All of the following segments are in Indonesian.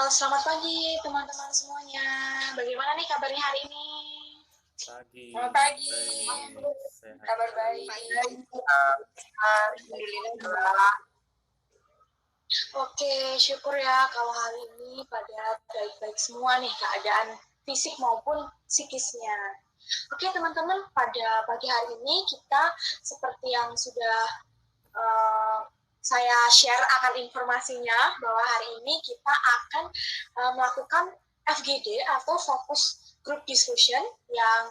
Selamat pagi teman-teman semuanya. Bagaimana nih kabarnya hari ini? Pagi. Selamat pagi. Baik, sehat. Kabar baik. Alhamdulillah. Oke, syukur ya kalau hari ini pada baik-baik semua nih keadaan fisik maupun psikisnya. Oke teman-teman, pada pagi hari ini kita seperti yang sudah saya share akan informasinya bahwa hari ini kita akan melakukan FGD atau Focus Group Discussion yang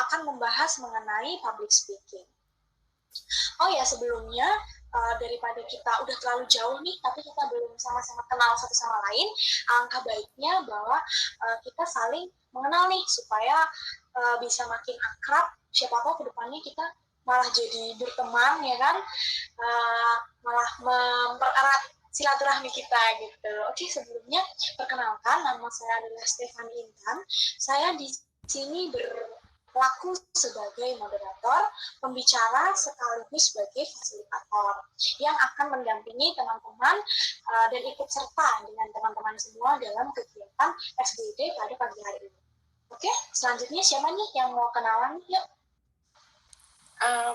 akan membahas mengenai public speaking. Oh ya, sebelumnya daripada kita udah terlalu jauh nih, tapi kita belum sama-sama kenal satu sama lain, alangkah baiknya bahwa kita saling mengenal nih supaya bisa makin akrab. Siapa tahu kedepannya kita malah jadi berteman, ya kan? Malah mempererat silaturahmi kita gitu. Oke, sebelumnya perkenalkan, nama saya adalah Stefani Intan. Saya di sini berlaku sebagai moderator, pembicara sekaligus sebagai fasilitator yang akan mendampingi teman-teman dan ikut serta dengan teman-teman semua dalam kegiatan FGD pada pagi hari ini. Oke, selanjutnya siapa nih yang mau kenalan? Yuk.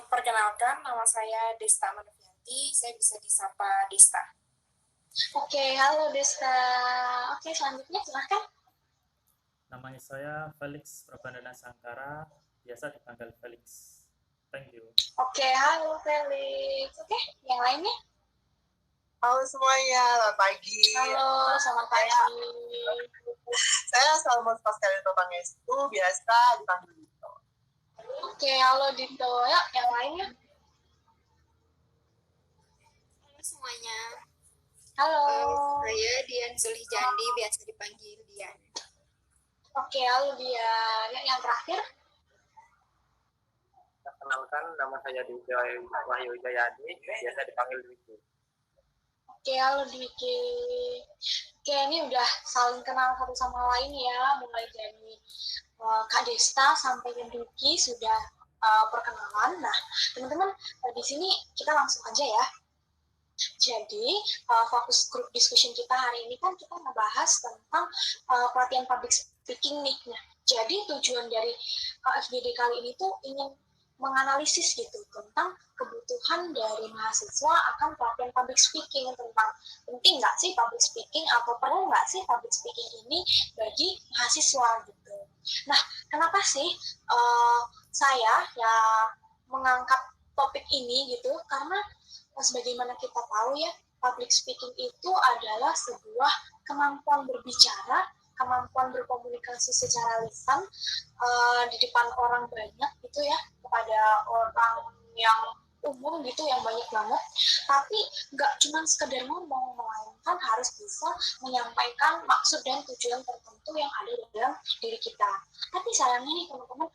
Perkenalkan, nama saya Desta Manufianti. Saya bisa disapa Desta. Oke, halo Desta. Oke, selanjutnya silahkan. Nama saya Felix Prabandana Sangkara, biasa dipanggil Felix. Thank you. Oke, halo Felix. Oke, yang lainnya? Halo semuanya, selamat pagi. Halo, selamat pagi. Saya Salmos Pascalito Pangestu, biasa dipanggil Dito. Oke, halo Dito. Ya, yang lainnya? Halo semuanya. Halo. Saya Dian Zulhijandi, biasa dipanggil Dian. Oke, halo Dian. Ya, yang terakhir? Perkenalkan, nama saya Wahyu Jayadi, biasa dipanggil Dwiki. Oke, halo Dwiki. Oke, ini udah saling kenal satu sama lain ya, mulai dari Kak Desta sampai ke Dwiki sudah perkenalan. Nah, teman-teman, di sini kita langsung aja ya. Jadi, fokus group discussion kita hari ini kan kita ngebahas tentang pelatihan public speaking nih. Nah, jadi tujuan dari FGD kali ini tuh ingin menganalisis gitu tentang kebutuhan dari mahasiswa akan pelatihan public speaking, tentang penting nggak sih public speaking atau perlu nggak sih public speaking ini bagi mahasiswa gitu. Nah, kenapa sih saya ya mengangkat topik ini gitu? Karena sebagaimana kita tahu ya, public speaking itu adalah sebuah kemampuan berbicara, kemampuan berkomunikasi secara lisan di depan orang banyak gitu ya, kepada orang yang umum gitu yang banyak banget, tapi nggak cuma sekedar ngomong, melainkan harus bisa menyampaikan maksud dan tujuan tertentu yang ada dalam diri kita. Tapi sayangnya nih teman-teman,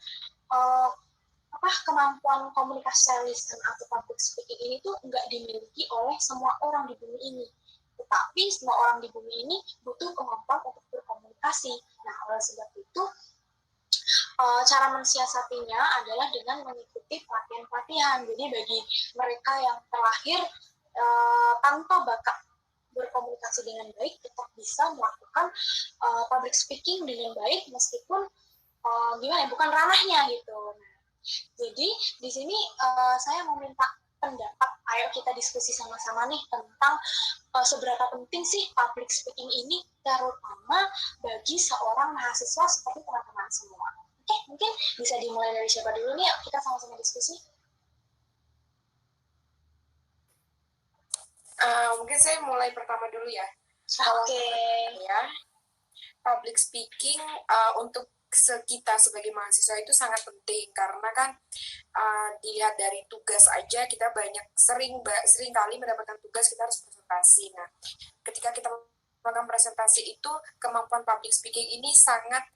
kemampuan komunikasi lisan atau public speaking ini tuh nggak dimiliki oleh semua orang di bumi ini. Tetapi semua orang di bumi ini butuh kemampuan untuk berkomunikasi. Nah, oleh sebab itu, cara mensiasatinya adalah dengan mengikuti pelatihan-pelatihan. Jadi bagi mereka yang terlahir tanpa bakat berkomunikasi dengan baik, tetap bisa melakukan public speaking dengan baik meskipun bukan ranahnya gitu. Nah, jadi di sini saya mau minta pendapat, ayo kita diskusi sama-sama nih tentang seberapa penting sih public speaking ini, terutama bagi seorang mahasiswa seperti teman-teman semua. Oke, mungkin bisa dimulai dari siapa dulu nih, kita sama-sama diskusi. Mungkin saya mulai pertama dulu ya. Oke. Ya, public speaking untuk kita sebagai mahasiswa itu sangat penting karena kan dilihat dari tugas aja kita sering kali mendapatkan tugas kita harus presentasi. Nah, ketika kita melakukan presentasi itu kemampuan public speaking ini sangat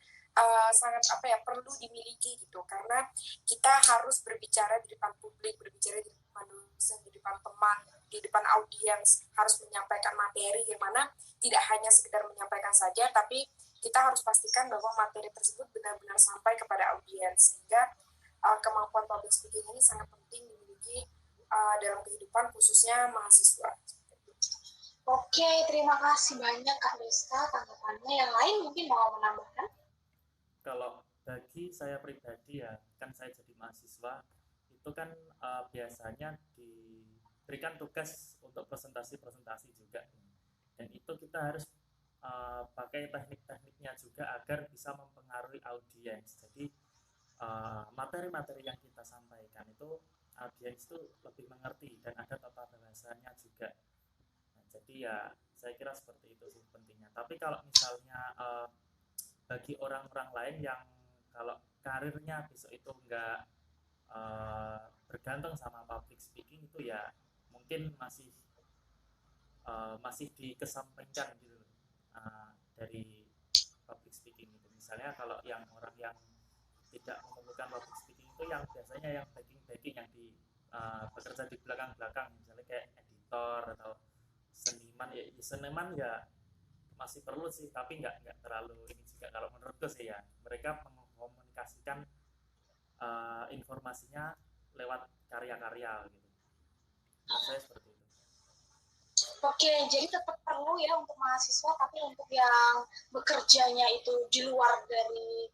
perlu dimiliki gitu, karena kita harus berbicara di depan publik, berbicara di depan dosen, di depan teman, di depan audiens, harus menyampaikan materi yang mana tidak hanya sekedar menyampaikan saja, tapi kita harus pastikan bahwa materi tersebut benar-benar sampai kepada audiens, sehingga kemampuan public speaking ini sangat penting dimiliki dalam kehidupan khususnya mahasiswa. Oke, terima kasih banyak Kak Desta tanggapannya. Yang lain mungkin mau menambahkan? Kalau bagi saya pribadi ya, kan saya jadi mahasiswa, itu kan biasanya diberikan tugas untuk presentasi-presentasi juga. Dan itu kita harus pakai teknik-tekniknya juga agar bisa mempengaruhi audiens. Jadi materi-materi yang kita sampaikan itu audiens itu lebih mengerti dan ada tata bahasanya juga. Nah, jadi ya saya kira seperti itu sih pentingnya. Tapi kalau misalnya bagi orang-orang lain yang kalau karirnya besok itu enggak bergantung sama public speaking, itu ya mungkin masih dikesampingkan gitu dari public speaking itu. Misalnya kalau yang orang yang tidak memerlukan public speaking itu yang biasanya yang backing yang bekerja di belakang-belakang, misalnya kayak editor atau seniman ya masih perlu sih, tapi nggak terlalu ini juga kalau menurutku sih ya. Mereka mengkomunikasikan informasinya lewat karya-karya gitu. Menurut saya seperti itu. Oke, jadi tetap perlu ya untuk mahasiswa, tapi untuk yang bekerjanya itu di luar dari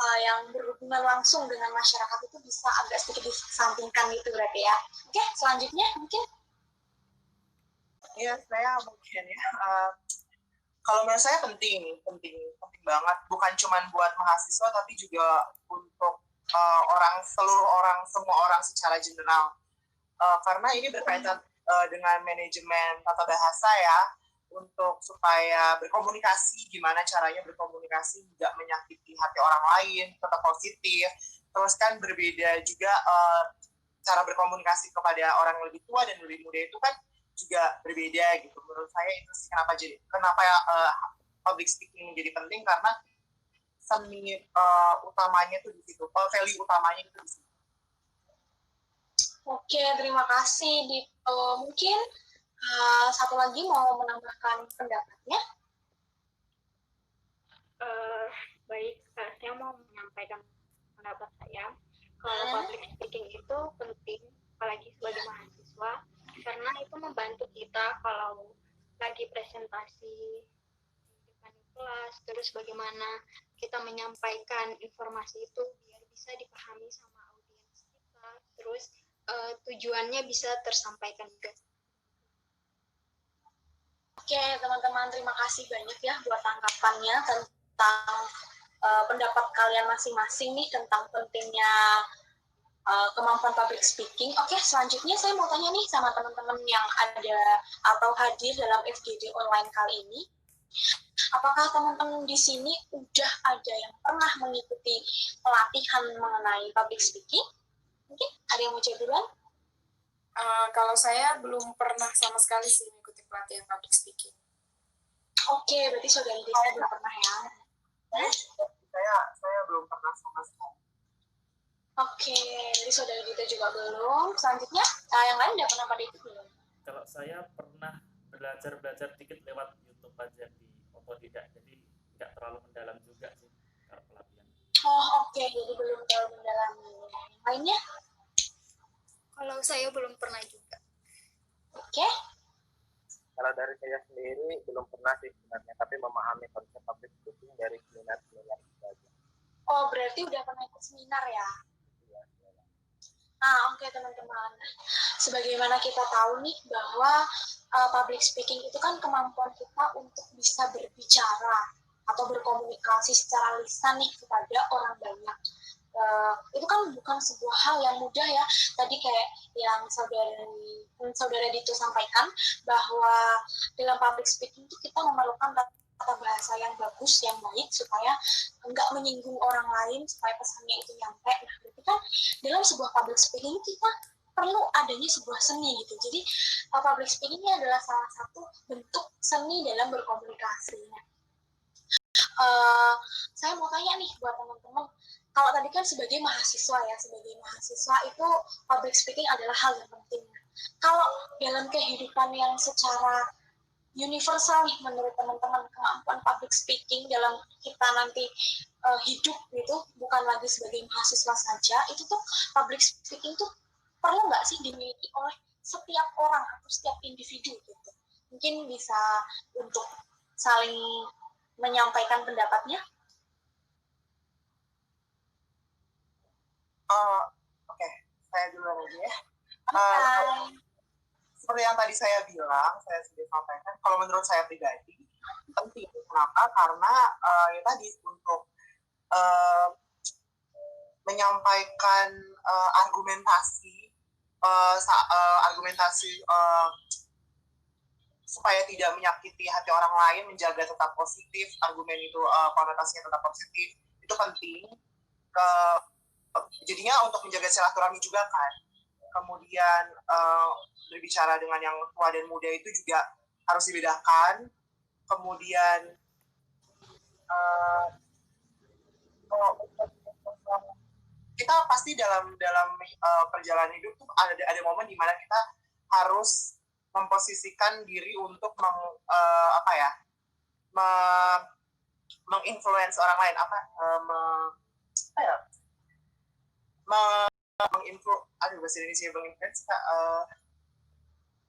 yang berhubungan langsung dengan masyarakat itu bisa agak sedikit disampingkan gitu berarti ya. Oke, selanjutnya mungkin. Ya, saya mungkin ya. Kalau menurut saya penting banget. Bukan cuma buat mahasiswa, tapi juga untuk semua orang secara general. Karena ini berkaitan dengan manajemen tata bahasa ya, untuk supaya berkomunikasi, gimana caranya berkomunikasi tidak menyakiti hati orang lain, tetap positif. Terus kan berbeda juga cara berkomunikasi kepada orang yang lebih tua dan lebih muda itu kan juga berbeda gitu. Menurut saya itu sih kenapa public speaking menjadi penting, karena seni utamanya itu di situ, value utamanya itu di situ. Oke, terima kasih. Mungkin satu lagi mau menambahkan pendapatnya. Baik, saya mau menyampaikan pendapat saya. Kalau public speaking itu penting, apalagi sebagai mahasiswa, karena itu membantu kita kalau lagi presentasi di depan kelas, terus bagaimana kita menyampaikan informasi itu biar bisa dipahami sama audiens kita, terus tujuannya bisa tersampaikan juga. Oke, teman-teman, terima kasih banyak ya buat tanggapannya tentang pendapat kalian masing-masing nih tentang pentingnya kemampuan public speaking. Oke, selanjutnya saya mau tanya nih sama teman-teman yang ada atau hadir dalam FGD online kali ini. Apakah teman-teman di sini udah ada yang pernah mengikuti pelatihan mengenai public speaking? Mungkin ada yang mau jawab duluan? Kalau saya belum pernah sama sekali sih mengikuti pelatihan public speaking. Oke, berarti saudara Desa belum pernah ya? Saya belum pernah sama sekali. Oke, jadi saudara Dita juga belum. Selanjutnya, yang lain udah pernah pada ikut belum? Kalau saya pernah belajar dikit lewat YouTube aja di otodidak, jadi nggak terlalu mendalam juga sih kalau pelatihan. Oh oke, jadi belum terlalu mendalami. Yang lainnya? Kalau saya belum pernah juga. Oke. Kalau dari saya sendiri belum pernah sih sebenarnya, tapi memahami konsep public speaking dari seminar-seminar itu aja. Oh, berarti udah pernah ikut seminar ya? Iya. Oke teman-teman. Sebagaimana kita tahu nih bahwa public speaking itu kan kemampuan kita untuk bisa berbicara atau berkomunikasi secara lisan nih kepada orang banyak. Itu kan bukan sebuah hal yang mudah ya. Tadi kayak yang saudara Dito sampaikan bahwa dalam public speaking itu kita memerlukan tata bahasa yang bagus, yang baik, supaya nggak menyinggung orang lain, supaya pesannya itu nyampe. Nah, berarti kan dalam sebuah public speaking kita perlu adanya sebuah seni gitu. Jadi public speaking ini adalah salah satu bentuk seni dalam berkomunikasi. Saya mau tanya nih buat teman-teman, kalau tadi kan sebagai mahasiswa itu public speaking adalah hal yang penting. Kalau dalam kehidupan yang secara universal nih menurut teman-teman, kemampuan public speaking dalam kita nanti hidup gitu, bukan lagi sebagai mahasiswa saja, itu tuh public speaking tuh perlu nggak sih dimiliki oleh setiap orang atau setiap individu gitu. Mungkin bisa untuk saling menyampaikan pendapatnya. Oke, saya duluan aja ya. Hai. Seperti yang tadi saya bilang, saya sudah sampaikan, kalau menurut saya pribadi, penting. Kenapa? Karena ya tadi untuk menyampaikan argumentasi supaya tidak menyakiti hati orang lain, menjaga tetap positif, argumen itu konotasinya tetap positif, itu penting. Jadinya untuk menjaga silaturahmi juga kan. Kemudian berbicara dengan yang tua dan muda itu juga harus dibedakan. Kemudian kita pasti dalam perjalanan hidup tuh ada momen di mana kita harus memposisikan diri untuk menginfluence orang lain, bahasa Indonesia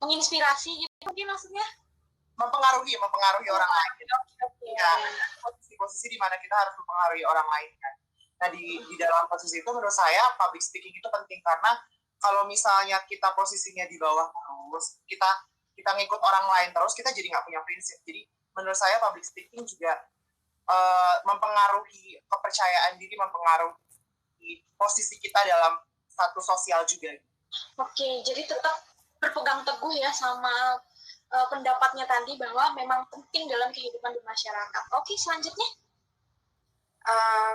menginspirasi gitu mungkin maksudnya, mempengaruhi orang lain. Ya, posisi di mana kita harus mempengaruhi orang lain kan. Nah, di dalam posisi itu menurut saya public speaking itu penting, karena kalau misalnya kita posisinya di bawah terus, kita ngikut orang lain terus, kita jadi nggak punya prinsip. Jadi menurut saya public speaking juga mempengaruhi kepercayaan diri, mempengaruhi posisi kita dalam satu sosial juga. Oke, jadi tetap berpegang teguh ya sama pendapatnya tadi bahwa memang penting dalam kehidupan bermasyarakat. Oke, selanjutnya.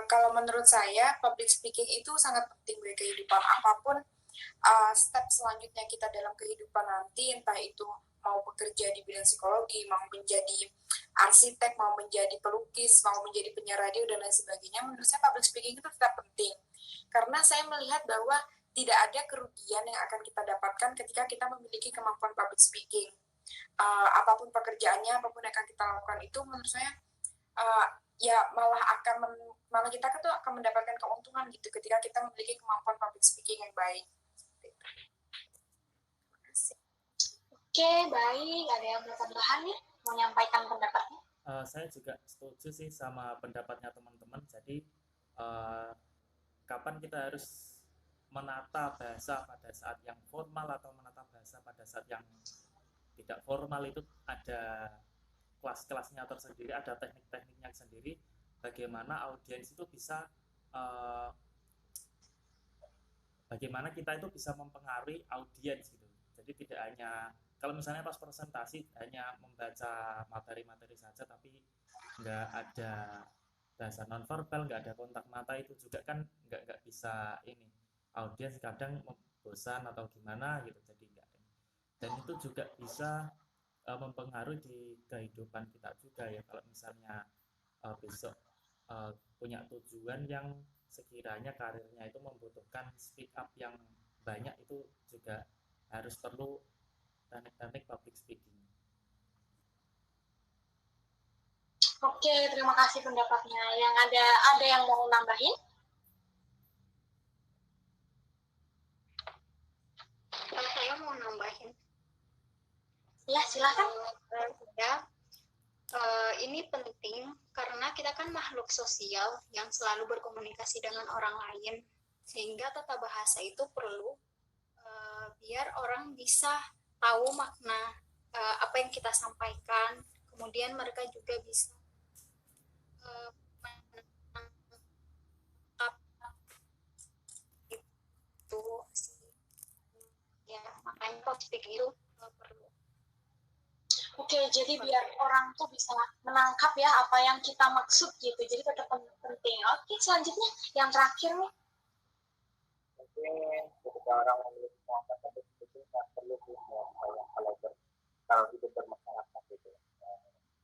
Kalau menurut saya, public speaking itu sangat penting bagi kehidupan apapun. Step selanjutnya kita dalam kehidupan nanti, entah itu mau bekerja di bidang psikologi, mau menjadi arsitek, mau menjadi pelukis, mau menjadi penyiar radio, dan lain sebagainya, menurut saya public speaking itu tetap penting. Karena saya melihat bahwa tidak ada kerugian yang akan kita dapatkan ketika kita memiliki kemampuan public speaking. Apapun pekerjaannya, apapun yang akan kita lakukan itu, menurut saya ya malah kita tuh akan mendapatkan keuntungan gitu ketika kita memiliki kemampuan public speaking yang baik. Oke, baik. Ada yang mau tambahan nih, menyampaikan pendapatnya? Saya juga setuju sih sama pendapatnya teman-teman. Jadi kapan kita harus menata bahasa pada saat yang formal atau menata bahasa pada saat yang tidak formal, itu ada kelas-kelasnya tersendiri, ada teknik-tekniknya sendiri, bagaimana audiens itu bisa bagaimana kita itu bisa mempengaruhi audiens gitu. Jadi tidak hanya, kalau misalnya pas presentasi hanya membaca materi-materi saja tapi nggak ada bahasa nonverbal, nggak ada kontak mata, itu juga kan nggak bisa ini, audiens kadang bosan atau gimana gitu, jadi nggak. Dan itu juga bisa mempengaruhi di kehidupan kita juga ya. Kalau misalnya besok punya tujuan yang sekiranya karirnya itu membutuhkan speak up yang banyak, itu juga harus perlu teknik-teknik public speaking. Oke, terima kasih pendapatnya. Yang ada yang mau nambahin? Saya mau nambahin. Ya, silakan. Ini penting karena kita kan makhluk sosial yang selalu berkomunikasi dengan orang lain, sehingga tata bahasa itu perlu biar orang bisa tahu makna apa yang kita sampaikan, kemudian mereka juga bisa menangkap itu ya, makanya public speaking itu perlu. Oke, jadi biar orang tuh bisa menangkap ya apa yang kita maksud gitu. Jadi tetap penting. Oke, selanjutnya yang terakhir nih. Mungkin ketika orang memiliki kemampuan public speaking, nggak perlu kalau hidup bermasyarakat gitu.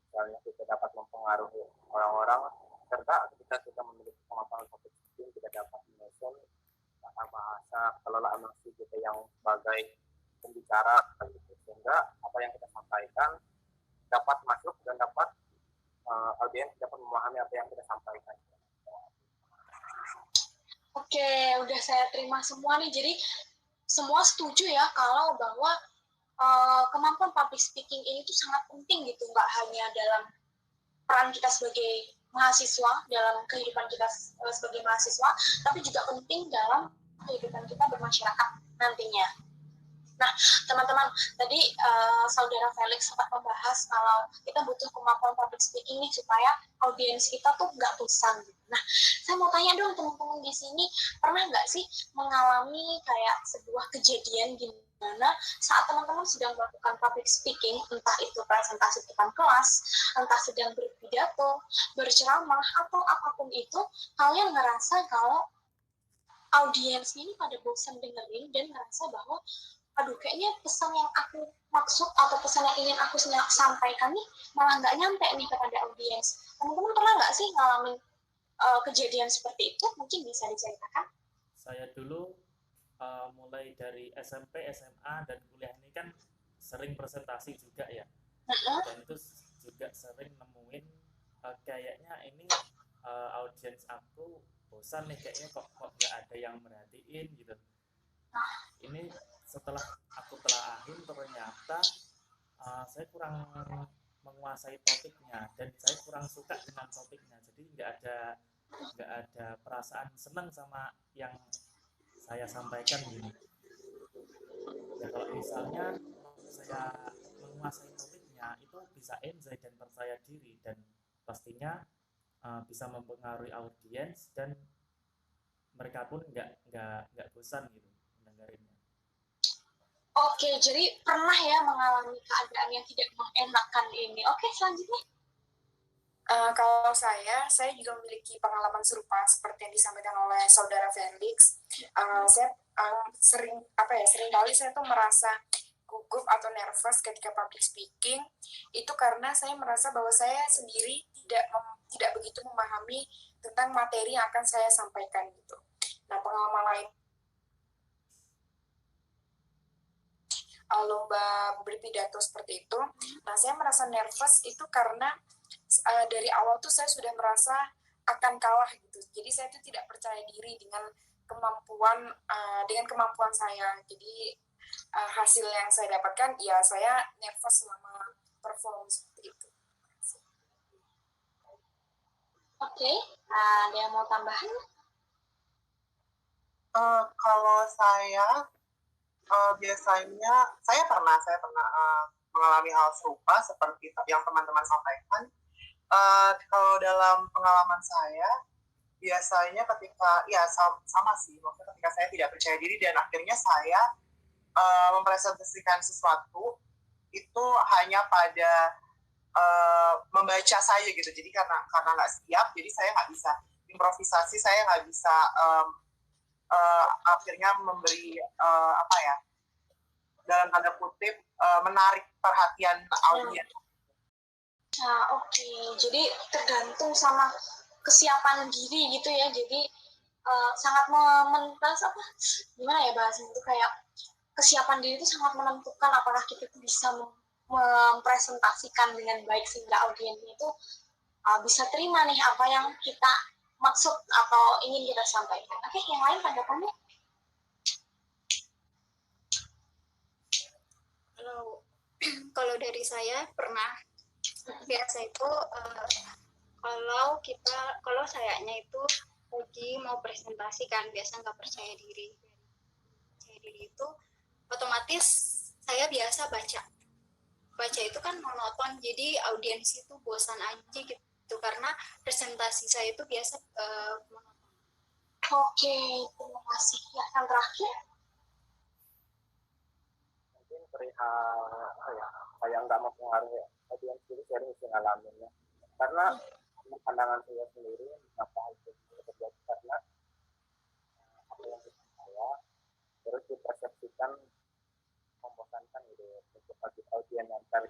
Misalnya kita dapat mempengaruhi orang-orang, serta ketika kita memiliki kemampuan public speaking, kita dapat mention tata bahasa, kelola emosi kita yang sebagai pembicara gitu, sehingga apa yang kita sampaikan dapat masuk dan dapat audiens dapat memahami apa yang kita sampaikan. Oke, udah saya terima semua nih. Jadi semua setuju ya kalau bahwa kemampuan public speaking ini tuh sangat penting gitu, nggak hanya dalam peran kita sebagai mahasiswa, dalam kehidupan kita sebagai mahasiswa, tapi juga penting dalam kehidupan kita bermasyarakat nantinya. Nah, teman-teman, tadi Saudara Felix sempat membahas kalau kita butuh kemampuan public speaking nih supaya audiens kita tuh nggak bosan. Nah, saya mau tanya dong teman-teman di sini, pernah nggak sih mengalami kayak sebuah kejadian gimana saat teman-teman sedang melakukan public speaking, entah itu presentasi depan kelas, entah sedang berpidato, berceramah, atau apapun itu, kalian ngerasa kalau audiens ini pada bosan dengerin dan ngerasa bahwa aduh kayaknya pesan yang aku maksud atau pesan yang ingin aku sampaikan nih malah nggak nyampe nih kepada audiens. Teman-teman pernah nggak sih ngalamin kejadian seperti itu? Mungkin bisa diceritakan. Saya dulu mulai dari SMP, SMA, dan kuliah ini kan sering presentasi juga ya. Dan itu juga sering nemuin kayaknya ini audiens aku bosan nih, kayaknya kok nggak ada yang merhatiin gitu. Ini setelah aku telaahin ternyata saya kurang menguasai topiknya dan saya kurang suka dengan topiknya, jadi nggak ada perasaan senang sama yang saya sampaikan gini. Ya kalau misalnya saya menguasai topiknya itu bisa enjoy dan percaya diri dan pastinya bisa mempengaruhi audiens dan mereka pun nggak bosan gitu mendengarinya. Oke, jadi pernah ya mengalami keadaan yang tidak mengenakan ini. Oke, selanjutnya. Kalau saya juga memiliki pengalaman serupa seperti yang disampaikan oleh Saudara Felix. Saya sering kali saya tuh merasa gugup atau nervous ketika public speaking. Itu karena saya merasa bahwa saya sendiri tidak begitu memahami tentang materi yang akan saya sampaikan gitu. Nah, pengalaman lain lomba berpidato seperti itu. Nah, saya merasa nervous itu karena dari awal tuh saya sudah merasa akan kalah gitu. Jadi saya tuh tidak percaya diri dengan kemampuan saya. Jadi hasil yang saya dapatkan ya saya nervous selama perform seperti itu. Oke, ada yang mau tambahan? Kalau saya biasanya saya pernah mengalami hal serupa seperti yang teman-teman sampaikan. Kalau dalam pengalaman saya biasanya ketika sama sih, maksudnya ketika saya tidak percaya diri dan akhirnya saya mempresentasikan sesuatu itu hanya pada membaca saja gitu. Jadi karena nggak siap, jadi saya nggak bisa improvisasi, saya nggak bisa akhirnya memberi dalam tanda kutip menarik perhatian audiens. Nah, oke. Jadi tergantung sama kesiapan diri gitu ya. Jadi sangat gimana ya bahasanya itu, kayak kesiapan diri itu sangat menentukan apakah kita bisa mempresentasikan dengan baik sehingga audiensnya itu bisa terima nih apa yang kita maksud atau ingin kita sampaikan. Oke, yang lain tanggapannya? Kalau dari saya pernah biasa itu kalau sayanya itu lagi mau presentasi kan biasa nggak percaya diri itu otomatis saya biasa baca itu kan monoton, jadi audiens itu bosan aja gitu karena presentasi saya itu biasa monoton. Oke, terima kasih. Ya, yang terakhir mungkin perihal kayak nggak mempengaruhi audiens sendiri, sharing sih ngalaminnya karena pandangan saya sendiri kenapa itu terjadi karena apa yang kita saya terus dipersepsikan membosankan gitu untuk audiens yang cari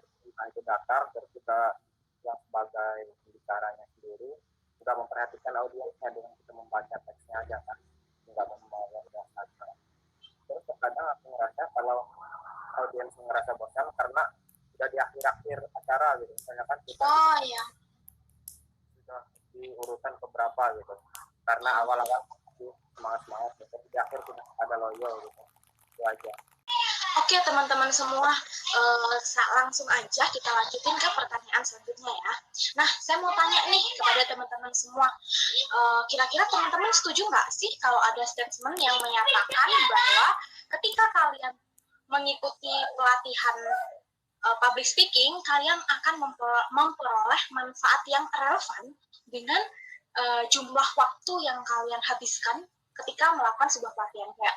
itu datar, terus kita yang sebagai pembicaranya sendiri juga memperhatikan audiensnya dengan kita membaca teksnya aja kan, nggak membawa dasar. Terus kadang aku ngerasa kalau audiens ngerasa bosan karena sudah di akhir-akhir acara gitu, misalnya kan kita sudah di urutan keberapa gitu, karena awal-awal semangat gitu, di akhir tidak ada loyo gitu, itu aja. Oke teman-teman semua, langsung aja kita lanjutin ke pertanyaan selanjutnya ya. Nah, saya mau tanya nih kepada teman-teman semua, kira-kira teman-teman setuju nggak sih kalau ada statement yang menyatakan bahwa ketika kalian mengikuti pelatihan public speaking, kalian akan memperoleh manfaat yang relevan dengan jumlah waktu yang kalian habiskan ketika melakukan sebuah pelatihan. Kayak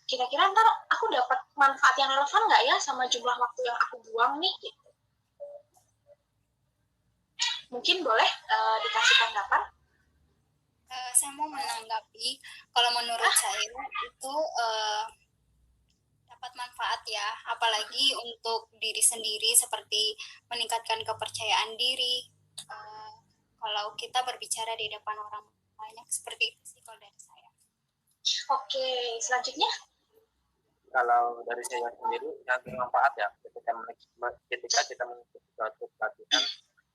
kira-kira ntar aku dapat manfaat yang relevan nggak ya sama jumlah waktu yang aku buang nih gitu. Mungkin boleh dikasih tanggapan. Saya mau menanggapi, kalau menurut saya itu dapat manfaat ya, apalagi untuk diri sendiri seperti meningkatkan kepercayaan diri. Kalau kita berbicara di depan orang banyak, seperti itu sih kalau dari saya. Oke, selanjutnya. Kalau dari saya sendiri sangat bermanfaat ya ketika kita mengikuti suatu pelatihan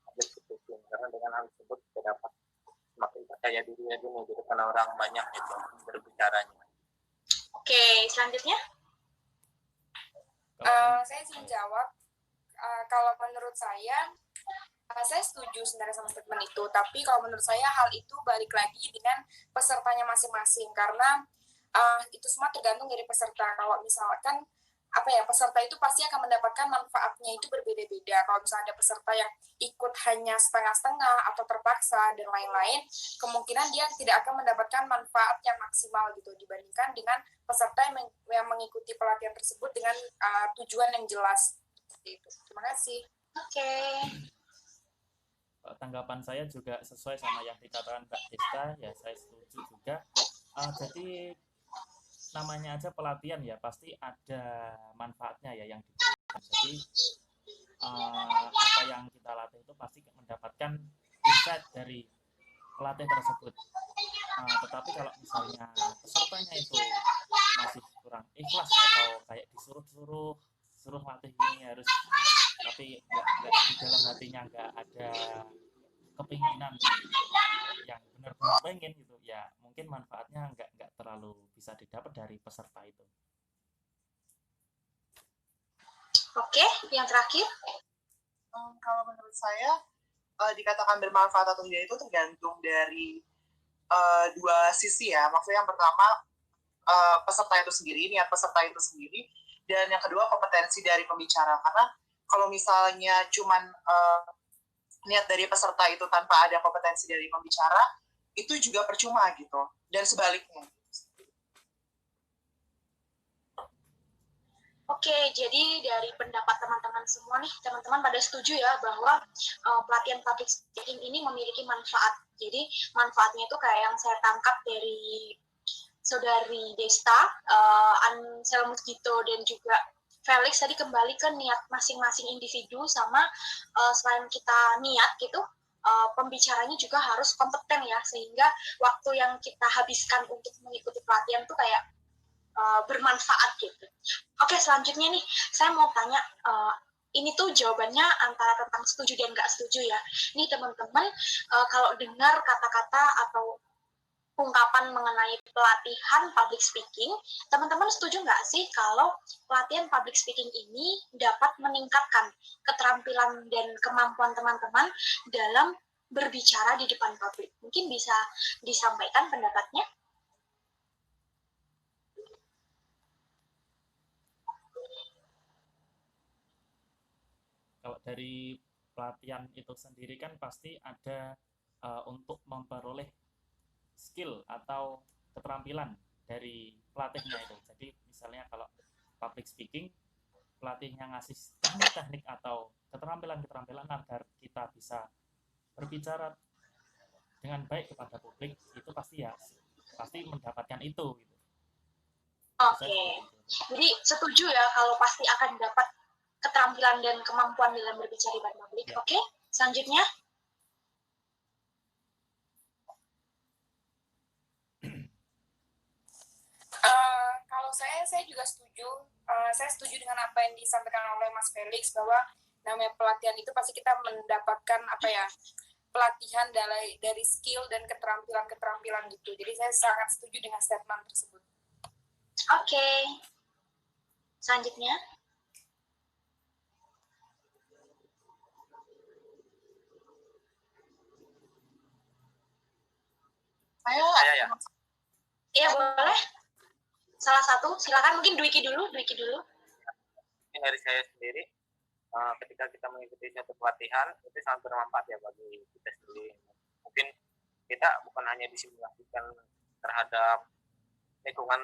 public speaking, karena dengan hal tersebut kita dapat semakin percaya diri di depan orang banyak itu berbicaranya. Oke, selanjutnya. Saya ingin jawab, kalau menurut saya setuju sebenarnya sama statement itu, tapi kalau menurut saya hal itu balik lagi dengan pesertanya masing-masing, karena itu semua tergantung dari peserta. Kalau misalkan peserta itu pasti akan mendapatkan manfaatnya itu berbeda-beda. Kalau misalnya ada peserta yang ikut hanya setengah-setengah atau terpaksa dan lain-lain, kemungkinan dia tidak akan mendapatkan manfaat yang maksimal gitu dibandingkan dengan peserta yang mengikuti pelatihan tersebut dengan tujuan yang jelas. Gitu. Terima kasih. Oke. Tanggapan saya juga sesuai sama yang dikatakan Kak Desta, ya saya setuju juga. Jadi namanya aja pelatihan ya, pasti ada manfaatnya ya yang diberikan. Jadi apa yang kita latih itu pasti mendapatkan insight dari pelatih tersebut. Tetapi kalau misalnya pesertanya itu masih kurang ikhlas atau kayak suruh latih gini harus, tapi nggak di dalam hatinya nggak ada kepinginan yang benar-benar pengen gitu ya, mungkin manfaatnya nggak terlalu bisa didapat dari peserta itu. Oke, yang terakhir. Kalau menurut saya dikatakan bermanfaat atau tidak itu tergantung dari dua sisi ya. Maksudnya yang pertama peserta itu sendiri, niat peserta itu sendiri, dan yang kedua kompetensi dari pembicara. Karena kalau misalnya cuman niat dari peserta itu tanpa ada kompetensi dari pembicara, itu juga percuma gitu, dan sebaliknya. Oke, jadi dari pendapat teman-teman semua nih, teman-teman pada setuju ya bahwa pelatihan public speaking ini memiliki manfaat. Jadi manfaatnya itu kayak yang saya tangkap dari Saudari Desta, Anselmus Gito, dan juga Felix tadi kembali ke niat masing-masing individu, sama selain kita niat gitu, pembicaranya juga harus kompeten ya, sehingga waktu yang kita habiskan untuk mengikuti pelatihan itu kayak bermanfaat gitu. Oke, selanjutnya nih saya mau tanya, ini tuh jawabannya antara tentang setuju dan nggak setuju ya. Nih teman-teman, kalau dengar kata-kata atau ungkapan mengenai pelatihan public speaking, teman-teman setuju nggak sih kalau pelatihan public speaking ini dapat meningkatkan keterampilan dan kemampuan teman-teman dalam berbicara di depan publik? Mungkin bisa disampaikan pendapatnya. Kalau dari pelatihan itu sendiri kan pasti ada untuk memperoleh skill atau keterampilan dari pelatihnya itu. Jadi misalnya kalau public speaking, pelatihnya ngasih teknik-teknik atau keterampilan-keterampilan agar kita bisa berbicara dengan baik kepada publik, itu pasti mendapatkan itu gitu. Oke. Jadi setuju ya kalau pasti akan dapat keterampilan dan kemampuan dalam berbicara di depan publik. Ya. Oke, selanjutnya. Kalau saya juga setuju. Saya setuju dengan apa yang disampaikan oleh Mas Felix, bahwa namanya pelatihan itu pasti kita mendapatkan pelatihan dari skill dan keterampilan gitu. Jadi saya sangat setuju dengan statement tersebut. Oke. Selanjutnya, Saya ya. iya boleh. Salah satu, silakan mungkin Dwiki dulu. Ini dari saya sendiri, ketika kita mengikuti satu pelatihan itu sangat bermanfaat ya bagi kita sendiri. Mungkin kita bukan hanya disimulasikan terhadap lingkungan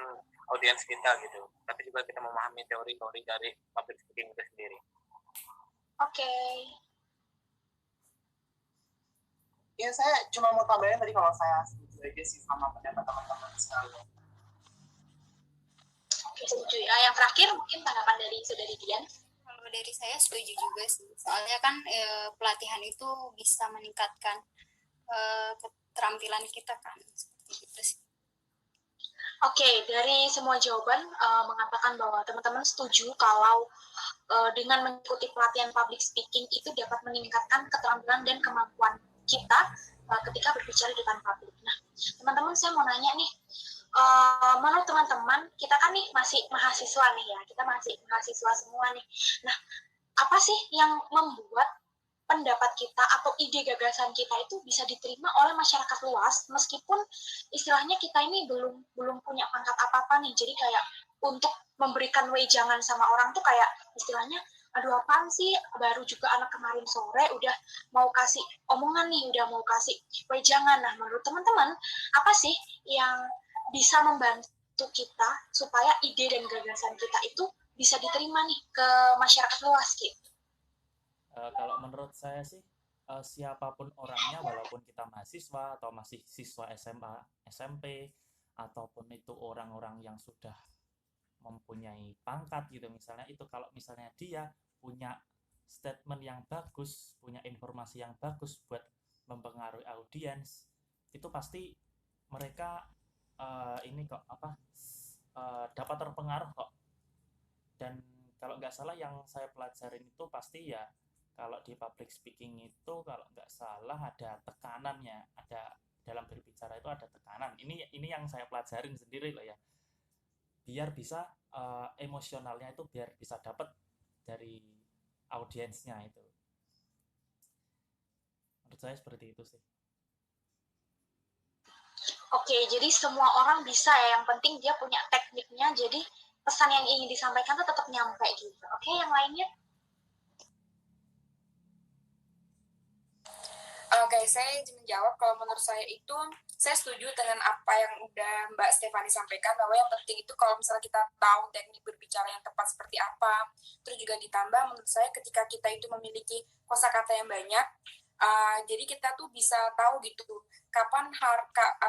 audiens kita gitu, tapi juga kita memahami teori-teori dari public speaking itu sendiri. Oke. Ya, saya cuma mau tambahin tadi kalau saya setuju aja sih sama pendapat teman-teman sekalian. Oke, setuju ya. Yang terakhir mungkin tanggapan dari Saudari Dian. Kalau dari saya setuju juga sih. Soalnya kan pelatihan itu bisa meningkatkan keterampilan kita kan. Seperti itu sih. Oke, dari semua jawaban mengatakan bahwa teman-teman setuju kalau dengan mengikuti pelatihan public speaking itu dapat meningkatkan keterampilan dan kemampuan kita ketika berbicara di depan publik. Nah, teman-teman saya mau nanya nih, menurut teman-teman, kita kan nih masih mahasiswa nih ya, kita masih mahasiswa semua nih. Nah, apa sih yang membuat pendapat kita atau ide gagasan kita itu bisa diterima oleh masyarakat luas meskipun istilahnya kita ini belum punya pangkat apa-apa nih. Jadi kayak untuk memberikan wejangan sama orang tuh kayak istilahnya aduh apaan sih, baru juga anak kemarin sore udah mau kasih omongan nih, udah mau kasih wejangan. Nah, menurut teman-teman apa sih yang bisa membantu kita supaya ide dan gagasan kita itu bisa diterima nih ke masyarakat luas gitu? Kalau menurut saya sih siapapun orangnya, walaupun kita mahasiswa atau masih siswa SMA, SMP, ataupun itu orang-orang yang sudah mempunyai pangkat gitu misalnya, itu kalau misalnya dia punya statement yang bagus, punya informasi yang bagus buat mempengaruhi audiens, itu pasti mereka dapat terpengaruh kok. Dan kalau nggak salah yang saya pelajarin itu pasti ya, kalau di public speaking itu kalau nggak salah ada tekanannya, ada dalam berbicara itu ada tekanan. Ini yang saya pelajarin sendiri loh ya, biar bisa emosionalnya itu biar bisa dapat dari audiensnya itu. Menurut saya seperti itu sih. Oke, jadi semua orang bisa ya, yang penting dia punya tekniknya, jadi pesan yang ingin disampaikan tuh tetap nyampe gitu. Oke, yang lainnya? Oke, saya menjawab. Kalau menurut saya itu, saya setuju dengan apa yang udah Mbak Stefani sampaikan, bahwa yang penting itu kalau misalnya kita tahu teknik berbicara yang tepat seperti apa, terus juga ditambah menurut saya ketika kita itu memiliki kosakata yang banyak, jadi kita tuh bisa tahu gitu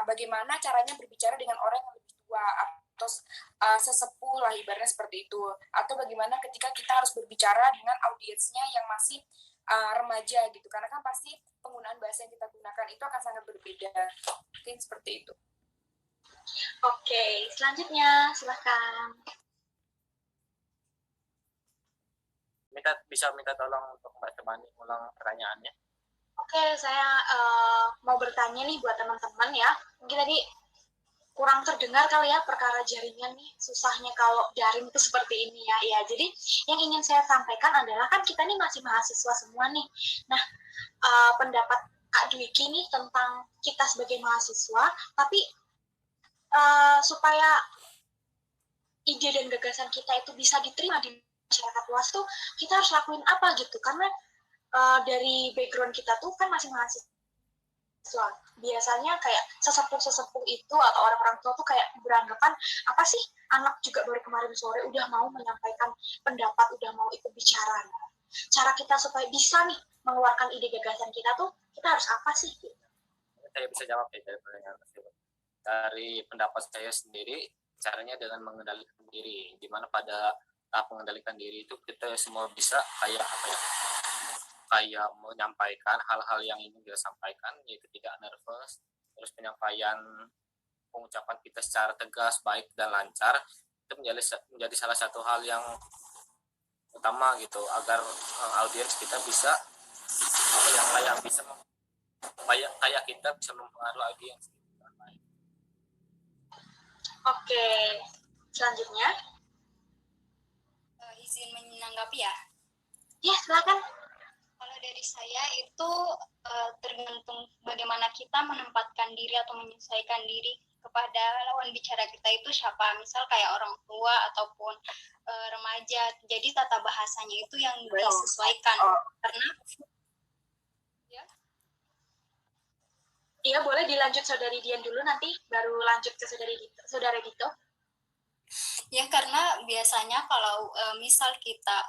bagaimana caranya berbicara dengan orang yang lebih tua atau sesepuh lah ibaratnya seperti itu, atau bagaimana ketika kita harus berbicara dengan audiensnya yang masih remaja gitu, karena kan pasti penggunaan bahasa yang kita gunakan itu akan sangat berbeda. Mungkin seperti itu. Oke, selanjutnya silahkan. Bisa minta tolong untuk Mbak Stefani ulang pertanyaannya. Oke, saya mau bertanya nih buat teman-teman ya. Mungkin tadi kurang terdengar kali ya, perkara jaringan nih, susahnya kalau daring itu seperti ini ya. Ya, jadi yang ingin saya sampaikan adalah kan kita nih masih mahasiswa semua nih. Nah, pendapat Kak Dwiki nih tentang kita sebagai mahasiswa, tapi supaya ide dan gagasan kita itu bisa diterima di masyarakat luas tuh, kita harus lakuin apa gitu, karena dari background kita tuh kan masih mahasiswa. Biasanya kayak sesepuh itu atau orang-orang tua tuh kayak beranggapan apa sih, anak juga baru kemarin sore udah mau menyampaikan pendapat, udah mau ikut bicara. Cara kita supaya bisa nih mengeluarkan ide gagasan kita tuh, kita harus apa sih? Saya bisa jawab ya dari pertanyaan tersebut. Dari pendapat saya sendiri, caranya dengan mengendalikan diri, dimana pada tahap mengendalikan diri itu kita semua bisa kayak menyampaikan hal-hal yang ingin dia sampaikan, yaitu tidak nervous, terus penyampaian pengucapan kita secara tegas, baik dan lancar, itu menjadi salah satu hal yang utama gitu, agar audiens kita bisa kayak kita bisa mempengaruhi audiens. Oke, selanjutnya. izin menanggapi ya. Ya, silakan. Kalau dari saya itu tergantung bagaimana kita menempatkan diri atau menyesuaikan diri kepada lawan bicara kita itu siapa. Misal kayak orang tua ataupun remaja. Jadi tata bahasanya itu yang disesuaikan. Karena Iya, boleh dilanjut Saudari Dian dulu, nanti baru lanjut ke Saudara Dito. ya, karena biasanya kalau misal kita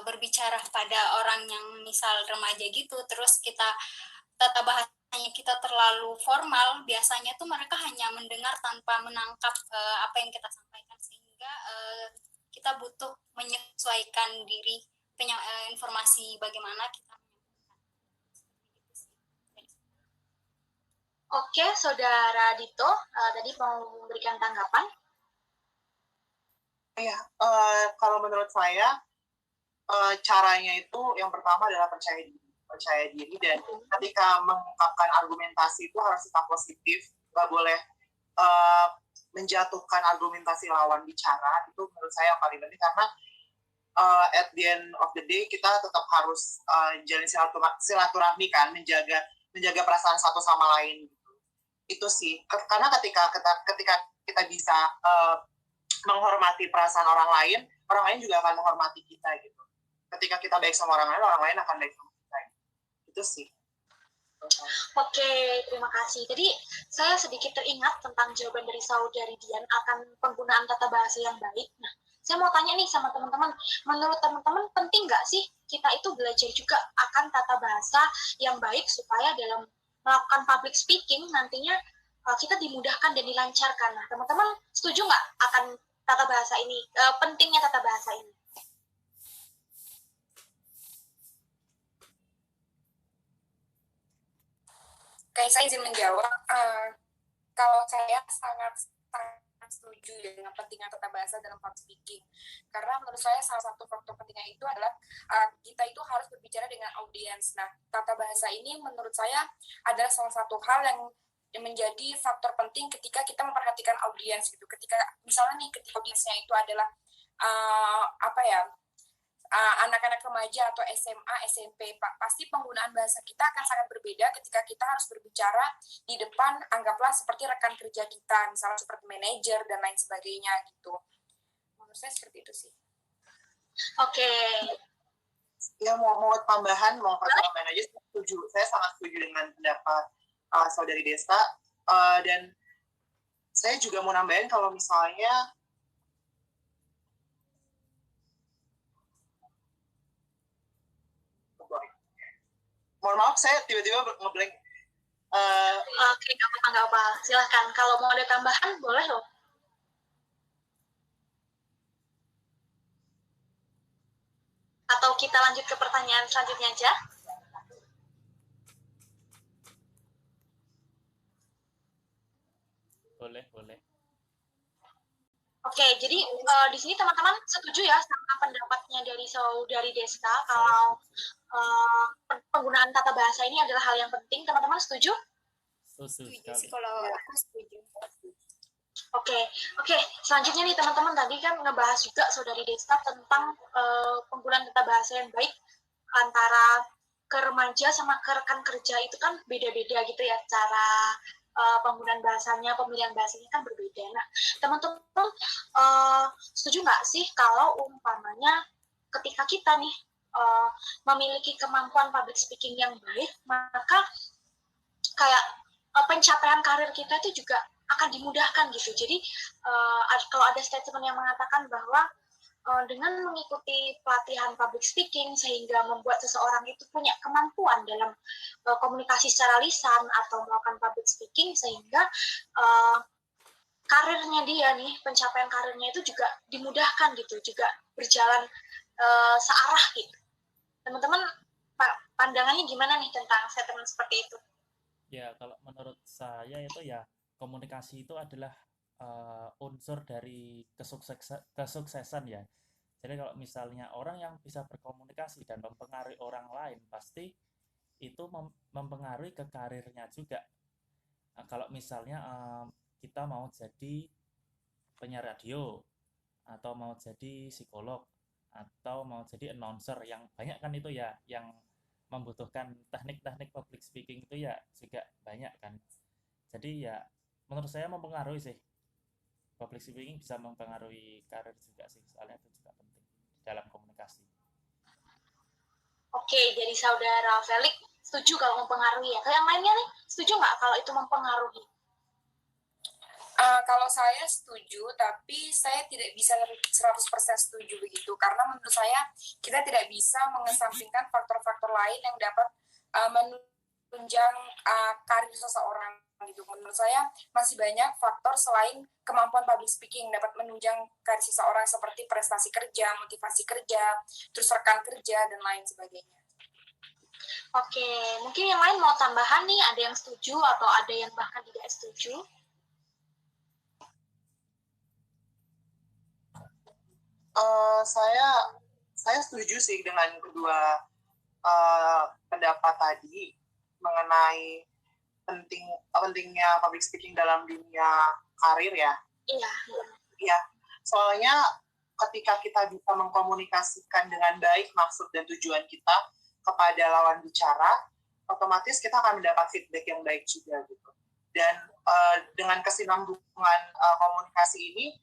berbicara pada orang yang misal remaja gitu, terus kita tata bahasanya kita terlalu formal, biasanya tuh mereka hanya mendengar tanpa menangkap apa yang kita sampaikan, sehingga kita butuh menyesuaikan diri informasi bagaimana kita. Oke, Saudara Dito, tadi mau memberikan tanggapan? Ya, kalau menurut saya caranya itu yang pertama adalah percaya diri dan ketika mengungkapkan argumentasi itu harus tetap positif, nggak boleh menjatuhkan argumentasi lawan bicara. Itu menurut saya yang paling penting karena at the end of the day kita tetap harus jalin silaturahmi kan, menjaga perasaan satu sama lain. Itu sih, karena ketika kita bisa menghormati perasaan orang lain juga akan menghormati kita gitu. Ketika kita baik sama orang lain akan baik sama kita. Itu sih. Oke, terima kasih. Jadi saya sedikit teringat tentang jawaban dari Saudari Dian akan penggunaan tata bahasa yang baik. Nah, saya mau tanya nih sama teman-teman, menurut teman-teman penting nggak sih kita itu belajar juga akan tata bahasa yang baik supaya dalam melakukan public speaking nantinya kita dimudahkan dan dilancarkan. Nah, teman-teman setuju nggak akan tata bahasa ini, pentingnya tata bahasa ini? Kayak saya izin menjawab, kalau saya sangat setuju dengan pentingnya tata bahasa dalam public speaking. Karena menurut saya salah satu faktor pentingnya itu adalah kita itu harus berbicara dengan audiens. Nah, tata bahasa ini menurut saya adalah salah satu hal yang menjadi faktor penting ketika kita memperhatikan audiens gitu. Ketika misalnya nih ketika audiensnya itu adalah anak-anak remaja atau SMA, SMP, pasti penggunaan bahasa kita akan sangat berbeda ketika kita harus berbicara di depan, anggaplah seperti rekan kerja kita, misalnya seperti manajer dan lain sebagainya gitu. Menurut saya seperti itu sih. Oke. Ya mau tambahan aja, saya sangat setuju dengan pendapat Saudari Desta, dan saya juga mau nambahin kalau misalnya mohon maaf saya tiba-tiba ngeblank. Oke, nggak apa-apa. Silahkan. Kalau mau ada tambahan, boleh loh. Atau kita lanjut ke pertanyaan selanjutnya aja? Boleh. Oke, jadi di sini teman-teman setuju ya sama pendapatnya dari Saudari Desta kalau penggunaan tata bahasa ini adalah hal yang penting. Teman-teman setuju? Setuju sih kalau aku setuju. Oke. Selanjutnya nih teman-teman, tadi kan ngebahas juga Saudari Desta tentang penggunaan tata bahasa yang baik antara ke remaja sama ke rekan kerja itu kan beda-beda gitu ya cara penggunaan bahasanya, pemilihan bahasanya kan berbeda. Nah, teman-teman setuju nggak sih kalau umpamanya ketika kita nih memiliki kemampuan public speaking yang baik, maka kayak pencapaian karir kita itu juga akan dimudahkan gitu. Jadi kalau ada statement yang mengatakan bahwa dengan mengikuti pelatihan public speaking sehingga membuat seseorang itu punya kemampuan dalam komunikasi secara lisan atau melakukan public speaking sehingga karirnya dia nih, pencapaian karirnya itu juga dimudahkan gitu, juga berjalan searah gitu. Teman-teman pandangannya gimana nih tentang statement seperti itu? Ya, kalau menurut saya itu ya komunikasi itu adalah unsur dari kesuksesan ya. Jadi kalau misalnya orang yang bisa berkomunikasi dan mempengaruhi orang lain, pasti itu mempengaruhi ke karirnya juga. Nah, kalau misalnya kita mau jadi penyiar radio atau mau jadi psikolog, atau mau jadi announcer, yang banyak kan itu ya, yang membutuhkan teknik-teknik public speaking itu ya juga banyak kan. Jadi ya menurut saya mempengaruhi sih, public speaking bisa mempengaruhi karir juga sih, soalnya itu juga penting dalam komunikasi. Oke, jadi saudara Felix setuju kalau mempengaruhi ya. Kalau yang lainnya nih, setuju nggak kalau itu mempengaruhi? Kalau saya setuju, tapi saya tidak bisa 100% setuju begitu. Karena menurut saya, kita tidak bisa mengesampingkan faktor-faktor lain yang dapat menunjang karir seseorang. Gitu. Menurut saya, masih banyak faktor selain kemampuan public speaking dapat menunjang karir seseorang seperti prestasi kerja, motivasi kerja, terus rekan kerja, dan lain sebagainya. Oke, mungkin yang lain mau tambahan nih, ada yang setuju atau ada yang bahkan tidak setuju? Saya setuju sih dengan kedua pendapat tadi mengenai pentingnya public speaking dalam dunia karir ya. Iya. Iya, soalnya ketika kita bisa mengkomunikasikan dengan baik maksud dan tujuan kita kepada lawan bicara, otomatis kita akan mendapat feedback yang baik juga gitu. Dan dengan kesinambungan komunikasi ini,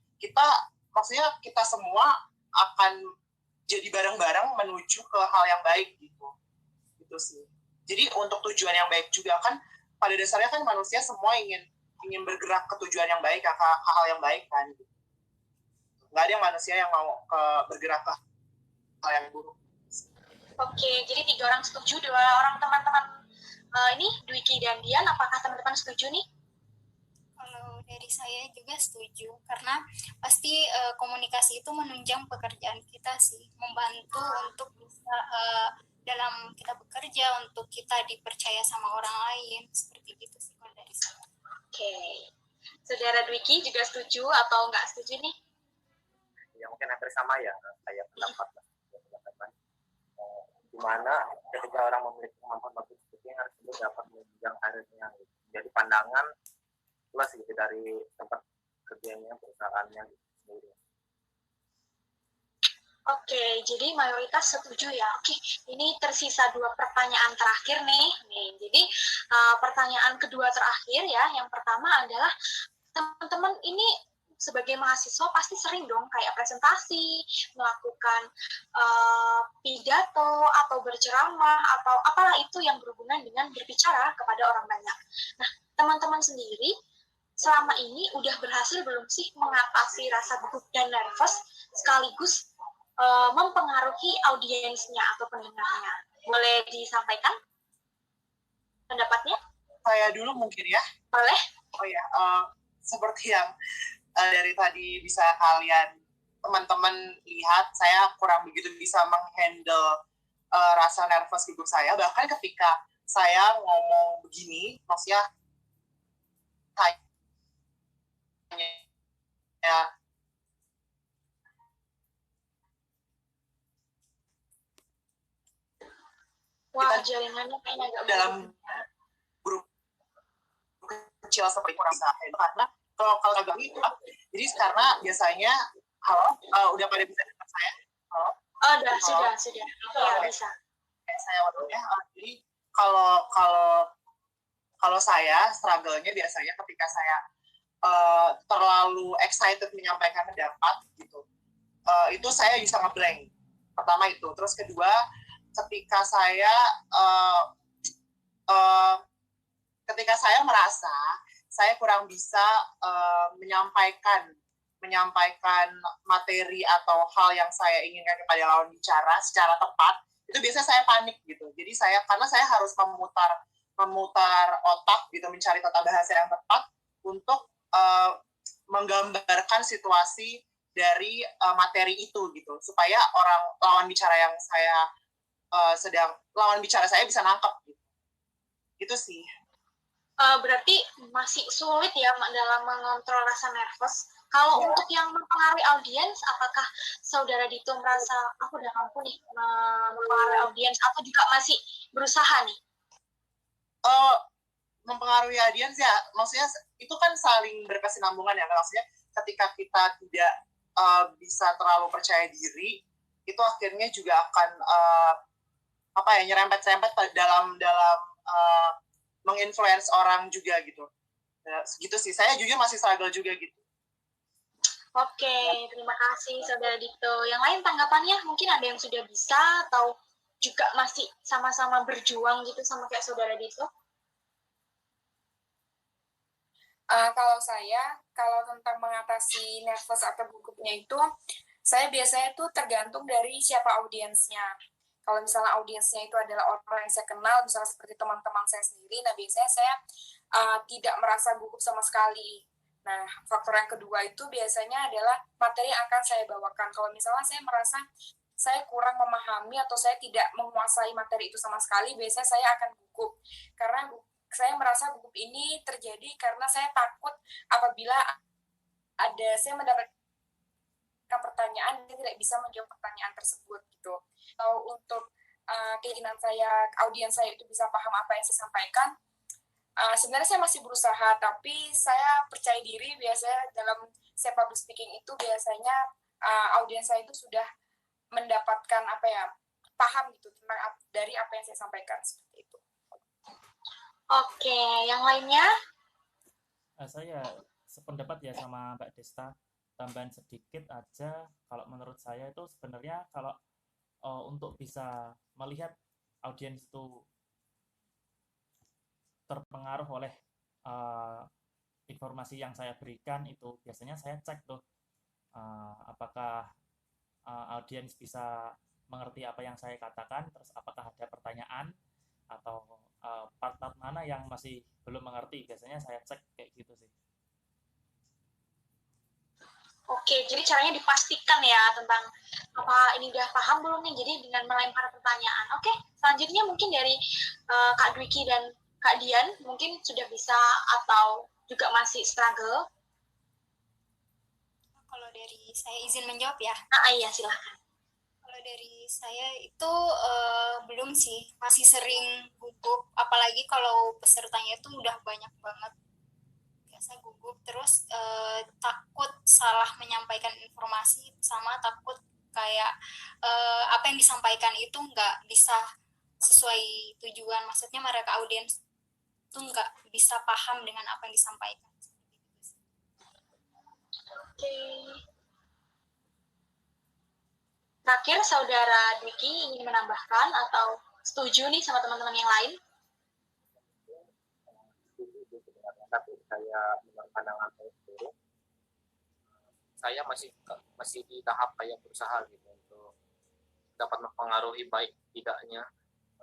maksudnya kita semua akan jadi bareng-bareng menuju ke hal yang baik gitu. Gitu sih. Jadi untuk tujuan yang baik juga kan, pada dasarnya kan manusia semua ingin bergerak ke tujuan yang baik, ke hal yang baik kan. Gitu. Nggak ada yang manusia yang mau bergerak ke hal yang buruk. Oke, jadi 3 orang setuju, 2 orang teman-teman ini Dwiki dan Dian, apakah teman-teman setuju nih? Kalau dari saya juga setuju, karena pasti komunikasi itu menunjang pekerjaan kita sih, membantu untuk bisa dalam kita bekerja, untuk kita dipercaya sama orang lain, seperti itu sih kalau dari saya. Oke, saudara Dwiki juga setuju atau nggak setuju nih? Ya mungkin hampir sama ya, saya pendapat dimana ketika orang memiliki kemampuan public speaking harus dapat menunjang karirnya. Jadi pandangan plus gitu dari tempat kerjanya, perusahaannya gitu sendiri. Oke, jadi mayoritas setuju ya. Oke, ini tersisa 2 pertanyaan terakhir nih. Jadi pertanyaan kedua terakhir ya. Yang pertama adalah teman-teman ini sebagai mahasiswa pasti sering dong kayak presentasi, melakukan pidato atau berceramah atau apalah itu yang berhubungan dengan berbicara kepada orang banyak. Nah, teman-teman sendiri selama ini udah berhasil belum sih mengatasi rasa gugup dan nervous sekaligus mempengaruhi audiensnya atau pendengarnya? Boleh disampaikan pendapatnya? Saya dulu mungkin ya. Boleh? Oh ya, seperti yang dari tadi bisa kalian teman-teman lihat, saya kurang begitu bisa menghandle rasa nervous gugup saya. Bahkan ketika saya ngomong begini, maksudnya ya wah, jaringannya kayaknya agak dalam grup kecil seperti kurang karena kalau agak itu, jadi karena biasanya udah pada bisa dengar saya? Halo? Oh, sudah. Ya, bisa. Saya waktunya, jadi kalau saya struggle-nya biasanya ketika saya terlalu excited menyampaikan pendapat gitu, itu saya bisa ngeblank. Pertama itu, terus kedua ketika saya merasa saya kurang bisa menyampaikan materi atau hal yang saya inginkan kepada lawan bicara secara tepat, itu biasanya saya panik gitu. Jadi karena saya harus memutar otak gitu, mencari tata bahasa yang tepat untuk menggambarkan situasi dari materi itu gitu, supaya lawan bicara saya bisa nangkep gitu. Itu sih. Berarti masih sulit ya dalam mengontrol rasa nervous. Kalau untuk yang mempengaruhi audiens, apakah saudara Dito merasa aku udah mampu nih mempengaruhi audiens atau juga masih berusaha nih? Mempengaruhi audiens ya, maksudnya itu kan saling berkesinambungan ya. Maksudnya ketika kita tidak bisa terlalu percaya diri, itu akhirnya juga akan nyerempet-serempet dalam menginfluence orang juga gitu. Gitu sih, saya jujur masih struggle juga gitu. Oke, terima kasih Saudara Dito. Yang lain tanggapannya mungkin ada yang sudah bisa atau juga masih sama-sama berjuang gitu sama kayak Saudara Dito? Kalau tentang mengatasi nervous atau gugupnya itu, saya biasanya tuh tergantung dari siapa audiensnya. Kalau misalnya audiensnya itu adalah orang yang saya kenal, misalnya seperti teman-teman saya sendiri, nah biasanya saya tidak merasa gugup sama sekali. Nah, faktor yang kedua itu biasanya adalah materi yang akan saya bawakan. Kalau misalnya saya merasa saya kurang memahami atau saya tidak menguasai materi itu sama sekali, biasanya saya akan gugup. Karena saya merasa gugup ini terjadi karena saya takut apabila saya mendapatkan pertanyaan, saya tidak bisa menjawab pertanyaan tersebut gitu. Kalau untuk keinginan saya, audiens saya itu bisa paham apa yang saya sampaikan, sebenarnya saya masih berusaha, tapi saya percaya diri biasanya dalam saya public speaking itu biasanya audiens saya itu sudah mendapatkan paham gitu tentang dari apa yang saya sampaikan seperti itu. Oke, yang lainnya? Saya sependapat ya sama Mbak Desta. Tambahan sedikit aja, kalau menurut saya itu sebenarnya kalau untuk bisa melihat audiens itu terpengaruh oleh informasi yang saya berikan, itu biasanya saya cek tuh apakah audiens bisa mengerti apa yang saya katakan, terus apakah ada pertanyaan atau part-part mana yang masih belum mengerti, biasanya saya cek kayak gitu sih. Oke, jadi caranya dipastikan ya tentang apa ini udah paham belum nih, jadi dengan melempar pertanyaan. Oke, selanjutnya mungkin dari Kak Dwiki dan Kak Dian, mungkin sudah bisa atau juga masih struggle. Kalau dari saya izin menjawab ya. Iya, silahkan. Kalau dari saya itu belum sih, masih sering gugup, apalagi kalau pesertanya itu udah banyak banget. Biasa gugup, terus takut salah menyampaikan informasi, sama takut kayak apa yang disampaikan itu nggak bisa sesuai tujuan, maksudnya mereka audiens itu nggak bisa paham dengan apa yang disampaikan. Oke. Terakhir, Saudara Dwiki ingin menambahkan atau setuju nih sama teman-teman yang lain? Tapi saya menurut pandangan saya sendiri, saya masih di tahap kayak berusaha gitu untuk dapat mempengaruhi baik tidaknya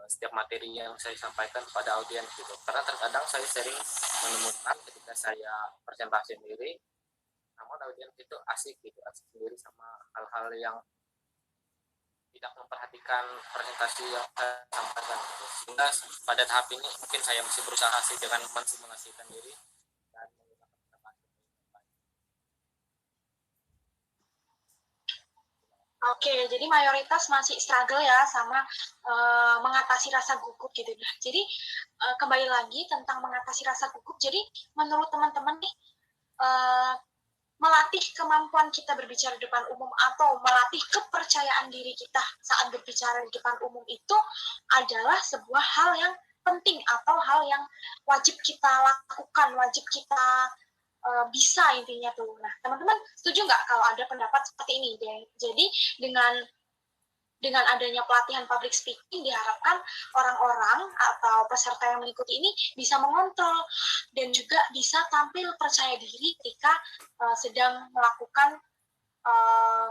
setiap materi yang saya sampaikan pada audiens gitu. Karena terkadang saya sering menemukan ketika saya presentasi sendiri, namun audiens itu asik sendiri sama hal-hal yang tidak memperhatikan presentasi yang saya sampaikan gitu. Sehingga pada tahap ini mungkin saya masih berusaha sih dengan mensimulasikan diri dan menggunakan presentasi. Oke, jadi mayoritas masih struggle ya sama mengatasi rasa gugup gitu. Jadi kembali lagi tentang mengatasi rasa gugup. Jadi menurut teman-teman nih, melatih kemampuan kita berbicara di depan umum atau melatih kepercayaan diri kita saat berbicara di depan umum itu adalah sebuah hal yang penting atau hal yang wajib kita lakukan, wajib kita bisa intinya tuh. Nah, teman-teman setuju nggak kalau ada pendapat seperti ini? Jadi dengan adanya pelatihan public speaking diharapkan orang-orang atau peserta yang mengikuti ini bisa mengontrol dan juga bisa tampil percaya diri ketika sedang melakukan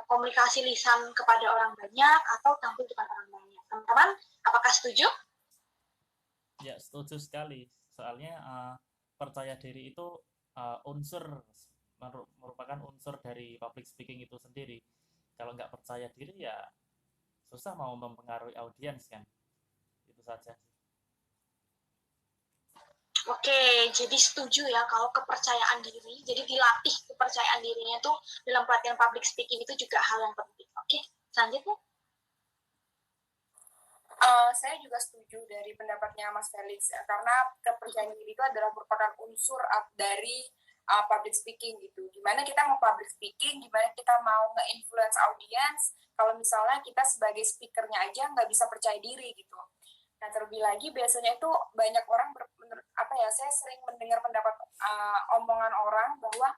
komunikasi lisan kepada orang banyak atau tampil depan orang banyak. Teman-teman, apakah setuju? Ya, setuju sekali. Soalnya percaya diri itu merupakan unsur dari public speaking itu sendiri. Kalau nggak percaya diri ya susah mau mempengaruhi audiens kan. Itu saja. Oke, jadi setuju ya kalau kepercayaan diri, jadi dilatih kepercayaan dirinya tuh dalam pelatihan public speaking itu juga hal yang penting. Oke, selanjutnya. Saya juga setuju dari pendapatnya Mas Felix ya, karena kepercayaan diri itu adalah merupakan unsur dari public speaking gitu. Gimana kita mau public speaking, gimana kita mau nge-influence audience, kalau misalnya kita sebagai speakernya aja nggak bisa percaya diri gitu. Nah, terlebih lagi biasanya itu banyak orang saya sering mendengar pendapat omongan orang bahwa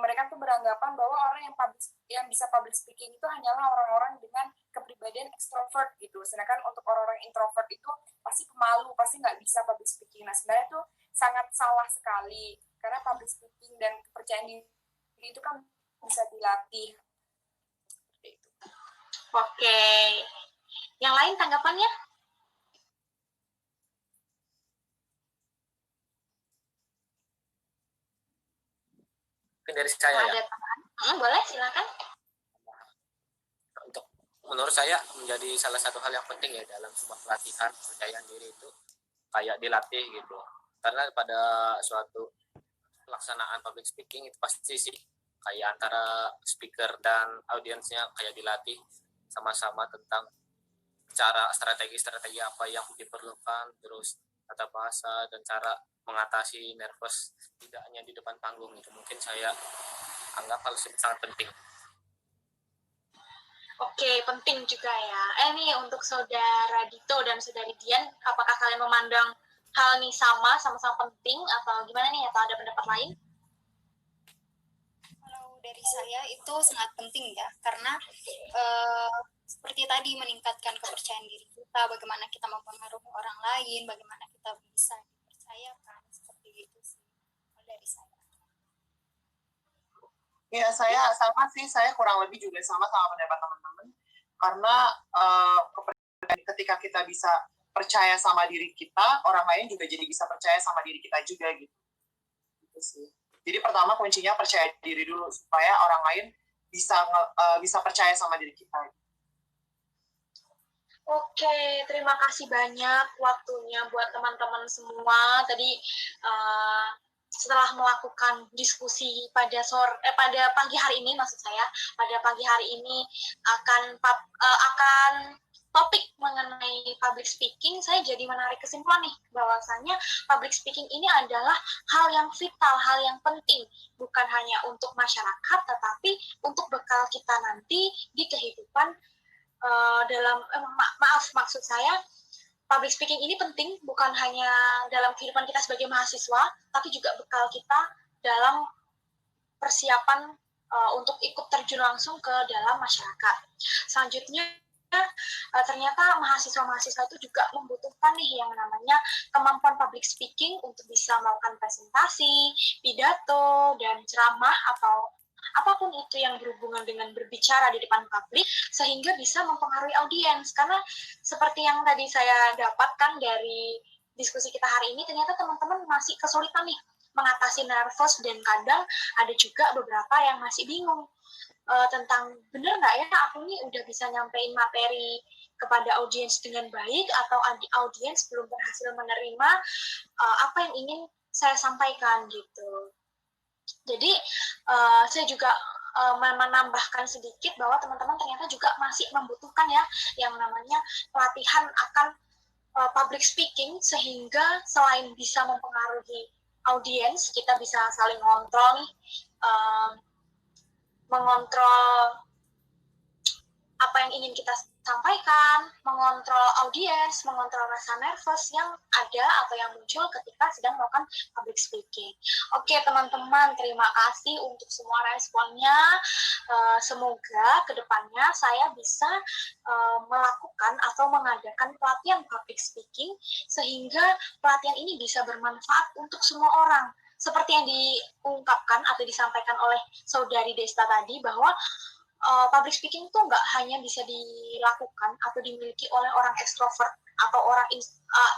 mereka tuh beranggapan bahwa orang yang bisa public speaking itu hanyalah orang-orang dengan kepribadian extrovert gitu. Sedangkan untuk orang-orang introvert itu pasti pemalu, pasti nggak bisa public speaking. Nah, sebenarnya itu sangat salah sekali karena public speaking dan kepercayaan diri itu kan bisa dilatih. Seperti itu. Oke. Yang lain tanggapannya? Dari saya ada ya. Boleh, silakan. Untuk menurut saya menjadi salah satu hal yang penting ya dalam sebuah pelatihan kepercayaan diri itu kayak dilatih gitu. Karena pada suatu pelaksanaan public speaking itu pasti sih kayak antara speaker dan audiensnya kayak dilatih sama-sama tentang cara strategi apa yang diperlukan, terus tata bahasa dan cara mengatasi nervous tidak hanya di depan panggung itu mungkin saya anggap hal sangat penting. Oke, penting juga ya. Nih untuk saudara Dito dan saudari Dian, apakah kalian memandang hal ini sama-sama penting atau gimana nih? Atau ada pendapat lain? Kalau dari saya itu sangat penting ya, karena seperti tadi meningkatkan kepercayaan diri kita, bagaimana kita mempengaruhi orang lain, bagaimana kita bisa dipercayakan, seperti itu sih dari saya. Ya, saya kurang lebih juga sama pendapat teman-teman. Karena ketika kita bisa percaya sama diri kita, orang lain juga jadi bisa percaya sama diri kita juga gitu. Gitu sih. Jadi pertama kuncinya percaya diri dulu supaya orang lain bisa percaya sama diri kita. Oke, terima kasih banyak waktunya buat teman-teman semua. Tadi setelah melakukan diskusi pada pagi hari ini, maksud saya pada pagi hari ini akan topik mengenai public speaking, saya jadi menarik kesimpulan nih bahwasanya public speaking ini adalah hal yang vital, hal yang penting, bukan hanya untuk masyarakat tetapi untuk bekal kita nanti di kehidupan maksud saya public speaking ini penting bukan hanya dalam kehidupan kita sebagai mahasiswa, tapi juga bekal kita dalam persiapan untuk ikut terjun langsung ke dalam masyarakat. Selanjutnya, ternyata mahasiswa-mahasiswa itu juga membutuhkan nih yang namanya kemampuan public speaking untuk bisa melakukan presentasi, pidato, dan ceramah atau apapun itu yang berhubungan dengan berbicara di depan publik sehingga bisa mempengaruhi audiens. Karena seperti yang tadi saya dapatkan dari diskusi kita hari ini, ternyata teman-teman masih kesulitan nih mengatasi nervous dan kadang ada juga beberapa yang masih bingung tentang bener nggak ya aku nih udah bisa nyampein materi kepada audiens dengan baik atau audiens belum berhasil menerima apa yang ingin saya sampaikan gitu. Jadi saya juga menambahkan sedikit bahwa teman-teman ternyata juga masih membutuhkan ya yang namanya pelatihan akan public speaking sehingga selain bisa mempengaruhi audiens, kita bisa saling ngontrol nih, mengontrol apa yang ingin kita sampaikan, mengontrol audiens, mengontrol rasa nervous yang ada atau yang muncul ketika sedang melakukan public speaking. Oke teman-teman, terima kasih untuk semua responnya. Semoga kedepannya saya bisa melakukan atau mengadakan pelatihan public speaking sehingga pelatihan ini bisa bermanfaat untuk semua orang. Seperti yang diungkapkan atau disampaikan oleh saudari Desta tadi bahwa public speaking itu nggak hanya bisa dilakukan atau dimiliki oleh orang extrovert atau orang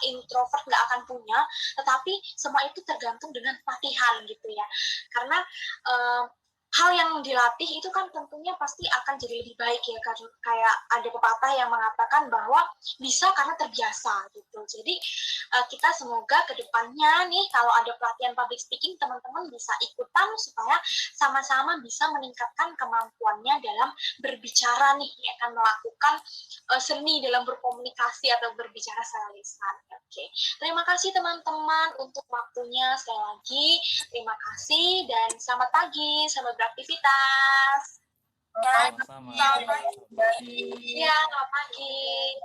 introvert nggak akan punya, tetapi semua itu tergantung dengan pelatihan gitu ya. Karena hal yang dilatih itu kan tentunya pasti akan jadi lebih baik ya, karena kayak ada pepatah yang mengatakan bahwa bisa karena terbiasa gitu. Jadi kita semoga kedepannya nih kalau ada pelatihan public speaking, teman-teman bisa ikutan supaya sama-sama bisa meningkatkan kemampuannya dalam berbicara nih, ya kan, melakukan seni dalam berkomunikasi atau berbicara secara lisan. Oke, terima kasih teman-teman untuk waktunya. Sekali lagi terima kasih dan selamat pagi, selamat beraktivitas. Sama-sama. Ya, selamat pagi.